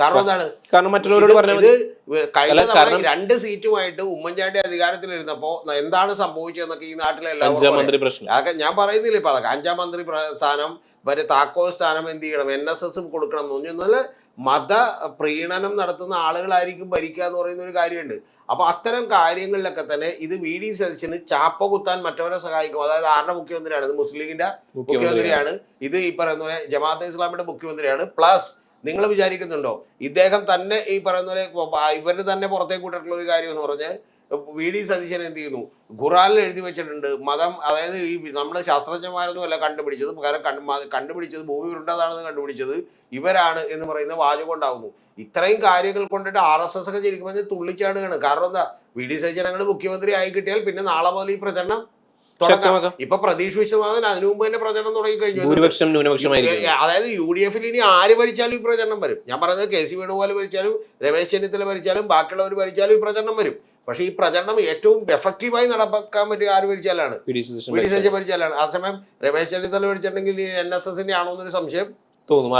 കാരണം എന്താണ്? കാരണം മറ്റുള്ളവരോട് പറഞ്ഞാൽ ഇത് കഴിഞ്ഞ തവണ 2 സീറ്റുമായിട്ട് ഉമ്മൻചാണ്ടി അധികാരത്തിലിരുന്നപ്പോ എന്താണ് സംഭവിച്ചതെന്നൊക്കെ ഈ നാട്ടിലെ എല്ലാവർക്കും അതൊക്കെ ഞാൻ പറയുന്നില്ല. ഇപ്പൊ അതൊക്കെ 5ാം മന്ത്രി സ്ഥാനം വരെ താക്കോൽ സ്ഥാനം എന്ത് ചെയ്യണം, NSS കൊടുക്കണം എന്ന് പറഞ്ഞാൽ മത പ്രീണനം നടത്തുന്ന ആളുകളായിരിക്കും ഭരിക്കുക എന്ന് പറയുന്ന ഒരു കാര്യമുണ്ട്. അപ്പൊ അത്തരം കാര്യങ്ങളിലൊക്കെ തന്നെ ഇത് VD സതീശന് ചാപ്പ കുത്താൻ മറ്റവരെ സഹായിക്കും. അതായത് ആരുടെ മുഖ്യമന്ത്രിയാണ്? ഇത് മുസ്ലിം ലീഗിന്റെ മുഖ്യമന്ത്രിയാണ്, ഇത് ഈ പറയുന്ന പോലെ ജമാഅത്തെ ഇസ്ലാമിയുടെ മുഖ്യമന്ത്രിയാണ്. പ്ലസ് നിങ്ങൾ വിചാരിക്കുന്നുണ്ടോ ഇദ്ദേഹം തന്നെ ഈ പറയുന്ന പോലെ ഇവര് തന്നെ പുറത്തേക്ക് വിട്ടിട്ടുള്ള ഒരു കാര്യം എന്ന് പറഞ്ഞാൽ VD സതീശൻ എന്ത് ചെയ്യുന്നു, ഖുറാനിൽ എഴുതി വെച്ചിട്ടുണ്ട് മതം, അതായത് ഈ നമ്മുടെ ശാസ്ത്രജ്ഞന്മാരൊന്നും അല്ല കണ്ടുപിടിച്ചത്, പകരം കണ്ടുപിടിച്ചത് ഭൂമി ഉരുണ്ടതാണെന്ന് കണ്ടുപിടിച്ചത് ഇവരാണ് എന്ന് പറയുന്ന വാചകം ഉണ്ടാവുന്നു. ഇത്രയും കാര്യങ്ങൾ കൊണ്ടിട്ട് RSS ഒക്കെ ശരിക്കും തുള്ളിച്ചാടുകയാണ്. കാരണം എന്താ, VD സതീശൻ അങ്ങനെ മുഖ്യമന്ത്രി ആയി കിട്ടിയാൽ പിന്നെ നാളെ മുതൽ ഈ പ്രചരണം തുടങ്ങാം. ഇപ്പൊ പ്രതീക്ഷ വിശ്വനാഥൻ അതിനു മുമ്പ് തന്നെ പ്രചരണം തുടങ്ങി കഴിഞ്ഞു. അതായത് UDF ഇനി ആര് ഭരിച്ചാലും ഈ പ്രചരണം വരും. ഞാൻ പറയുന്നത് KC വേണുഗോപാൽ ഭരിച്ചാലും രമേശ് ചെന്നിത്തല ഭരിച്ചാലും ബാക്കിയുള്ളവർ ഭരിച്ചാലും ഈ പ്രചരണം വരും. പക്ഷെ ഈ പ്രചരണം ഏറ്റവും എഫക്റ്റീവായി നടപ്പാക്കാൻ പറ്റിയ ആര് ഭരിച്ചാലാണ്? VD സതീശൻ ഭരിച്ചാലാണ്. ആ സമയം രമേശ് ചെന്നിത്തല ഭരിച്ചിട്ടുണ്ടെങ്കിൽ NSSന്റെ ആണോ എന്നൊരു സംശയം തോന്നും.